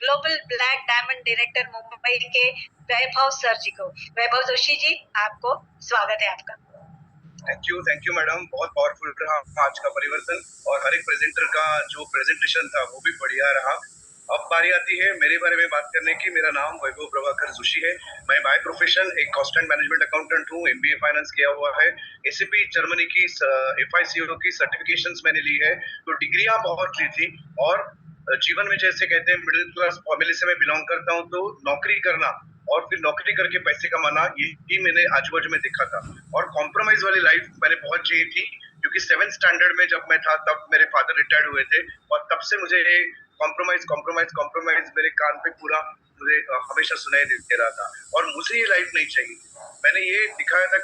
Global black diamond director Mumbai के वैभव sir जी को। वैभव जोशी जी, आपको स्वागत है आपका। Thank you madam. बहुत पावरफुल रहा आज का परिवर्तन और हर एक प्रेजेंटर का जो प्रेजेंटेशन था वो भी बढ़िया रहा। अब बारी आती है मेरे बारे में बात करने की। मेरा नाम वैभव प्रभाकर जोशी है। मैं बाय प्रोफेशन एक कॉस्ट एंड मैनेजमेंट अकाउंटेंट हूँ। एमबीए फाइनेंस किया हुआ है। एसएपी जर्मनी की एफआईसीओ की सर्टिफिकेशंस मैंने ली है। तो डिग्रियां बहुत ली थी और जीवन में जैसे कहते हैं मिडिल क्लास फैमिली से मैं बिलोंग करता हूँ, तो नौकरी करना और फिर नौकरी करके पैसे कमाना यही मैंने आजू बाजू में देखा था। और कॉम्प्रोमाइज वाली लाइफ मैंने बहुत जी थी, क्योंकि 7th स्टैंडर्ड में जब मैं था तब मेरे फादर रिटायर्ड हुए थे और तब से मुझे कॉम्प्रोमाइज कॉम्प्रोमाइज कॉम्प्रोमाइज मेरे कान पे पूरा मुझे हमेशा सुनाई देते रहा था और मुझे ये लाइफ नहीं चाहिए। मैंने ये दिखाया था,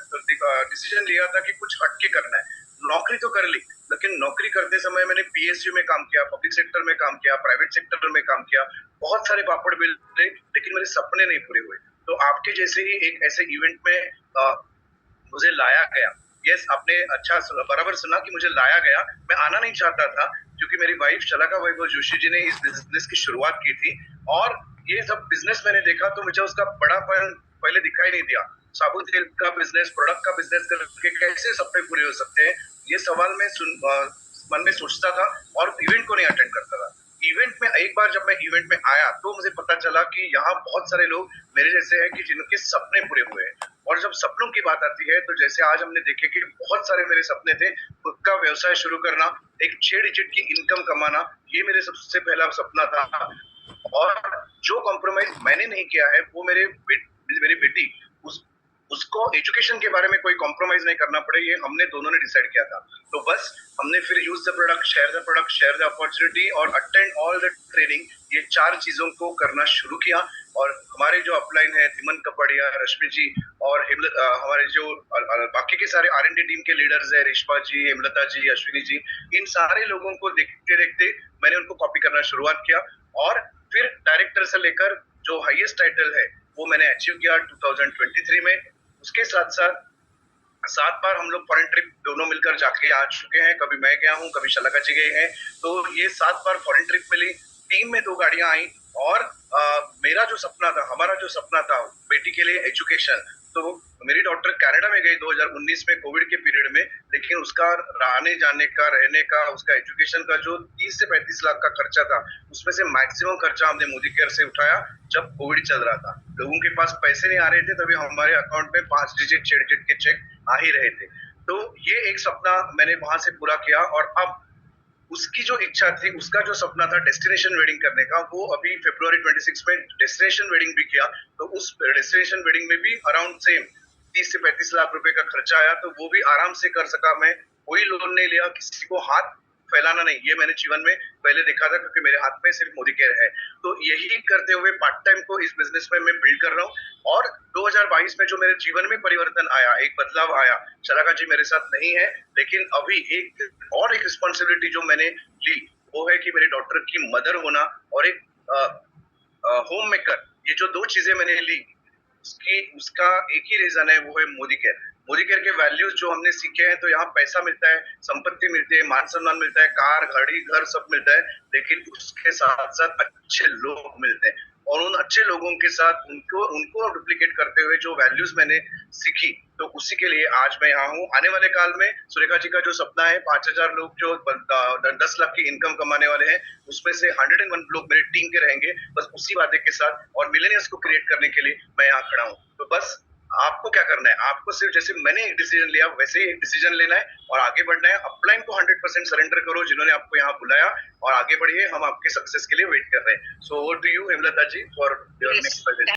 डिसीजन लिया था कि कुछ हटके करना है। नौकरी तो कर ली, लेकिन नौकरी करते समय मैंने पीएसयू में काम किया, पब्लिक सेक्टर में काम किया, प्राइवेट सेक्टर में काम किया, बहुत सारे पापड़ बेले, लेकिन मेरे सपने नहीं पूरे हुए। तो आपके जैसे ही एक ऐसे इवेंट में मुझे लाया गया। यस, आपने अच्छा बराबर सुना कि मुझे लाया गया। मैं आना नहीं चाहता था, क्योंकि मेरी वाइफ शलाका वैभव जोशी जी ने इस बिजनेस की शुरुआत की थी और ये सब बिजनेस मैंने देखा तो मुझे उसका बड़ापन पहले दिखाई नहीं दिया। साबुन तेल का बिजनेस, प्रोडक्ट का बिजनेस करके कैसे सपने पूरे हो सकते हैं, ये सवाल मैं मन में सोचता था और इवेंट को नहीं अटेंड करता था। इवेंट में एक बार जब मैं इवेंट में आया तो मुझे पता चला कि यहाँ बहुत सारे लोग मेरे जैसे हैं कि जिनके सपने पूरे हुए हैं। और जब सपनों की बात आती है तो जैसे आज हमने देखे कि बहुत सारे मेरे सपने थे। खुद का व्यवसाय शुरू करना, एक 6 डिजिट की इनकम कमाना, ये मेरे सबसे पहला सपना था। और जो कॉम्प्रोमाइज मैंने नहीं किया है वो मेरी बेटी, उसको एजुकेशन के बारे में कोई कॉम्प्रोमाइज नहीं करना पड़े, ये हमने दोनों ने डिसाइड किया था। तो बस हमने फिर use the product, share the opportunity और अटेंड ऑल द ट्रेनिंग, ये 4 चीजों को करना शुरू किया। और हमारे जो अपलाइन है धीमन कपड़िया, रश्मि जी और हमारे जो बाकी के सारे आर&डी टीम के लीडर्स है, रेशमा जी, हेमलता जी, अश्विनी जी, इन सारे लोगों को देखते देखते मैंने उनको कॉपी करना शुरुआत किया। और फिर डायरेक्टर से लेकर जो हाईएस्ट टाइटल है वो मैंने अचीव किया 2023 में। उसके साथ साथ 7 बार हम लोग फॉरेन ट्रिप दोनों मिलकर जाके आ चुके हैं। कभी मैं गया हूँ, कभी शलाका जी गए हैं। तो ये 7 बार फॉरेन ट्रिप मिली, टीम में 2 गाड़ियां आई। और मेरा जो सपना था, हमारा जो सपना था बेटी के लिए एजुकेशन, तो मेरी डॉक्टर कनाडा में गई 2019 में कोविड के पीरियड में, लेकिन उसका आने जाने का, रहने का, उसका एजुकेशन का जो 30 से 35 लाख का खर्चा था, उसमें से मैक्सिमम खर्चा हमने मोदी केयर से उठाया जब कोविड चल रहा था। लोगों के पास पैसे नहीं आ रहे थे, तभी हमारे अकाउंट में 5 डिजिट 6 डिजिट के चेक आ ही रहे थे। तो ये एक सपना मैंने वहां से पूरा किया। और अब उसकी जो इच्छा थी, उसका जो सपना था डेस्टिनेशन वेडिंग करने का, वो अभी February 26 में डेस्टिनेशन वेडिंग भी किया। तो उस डेस्टिनेशन वेडिंग में भी अराउंड सेम 30 से 35 लाख रुपए का खर्चा आया। तो वो भी आराम से कर सका मैं, कोई लोन नहीं लिया, किसी को हाथ फैलाना नहीं, ये मैंने जीवन में पहले देखा था, क्योंकि मेरे हाथ में सिर्फ मोदी केयर है। तो यही करते हुए पार्ट टाइम को इस बिजनेस में मैं बिल्ड कर रहा हूँ। और 2022 में जो मेरे जीवन में परिवर्तन आया, एक बदलाव आया, शलाका जी मेरे साथ नहीं है, लेकिन अभी एक और एक रिस्पॉन्सिबिलिटी जो मैंने ली वो है कि मेरी डॉटर की मदर होना और एक होम मेकर। ये जो 2 चीजें मैंने ली, उसका एक ही रीजन है, वो है मोदी केयर। मोदी केयर के वैल्यूज जो हमने सीखे हैं, तो यहाँ पैसा मिलता है, संपत्ति मिलती है, मान सम्मान मिलता है, कार, गाड़ी, घर सब मिलता है, लेकिन उसके साथ साथ अच्छे लोग मिलते हैं। और उन अच्छे लोगों के साथ उनको उनको डुप्लीकेट करते हुए जो वैल्यूज मैंने सीखी, तो उसी के लिए आज मैं यहाँ हूँ। आने वाले काल में सुरेखा जी का जो सपना है 5,000 लोग जो 10 लाख की इनकम कमाने वाले हैं, उसमें से 101 लोग मेरे टीम के रहेंगे, बस उसी वादे के साथ। और मिलेनियर्स को क्रिएट करने के लिए मैं यहाँ खड़ा हूँ। तो बस आपको क्या करना है, आपको सिर्फ जैसे मैंने एक डिसीजन लिया वैसे ही एक डिसीजन लेना है और आगे बढ़ना है। अपलाइन को 100% सरेंडर करो, जिन्होंने आपको यहाँ बुलाया, और आगे बढ़िए। हम आपके सक्सेस के लिए वेट कर रहे हैं। So over to you Hemlata ji for your next presentation.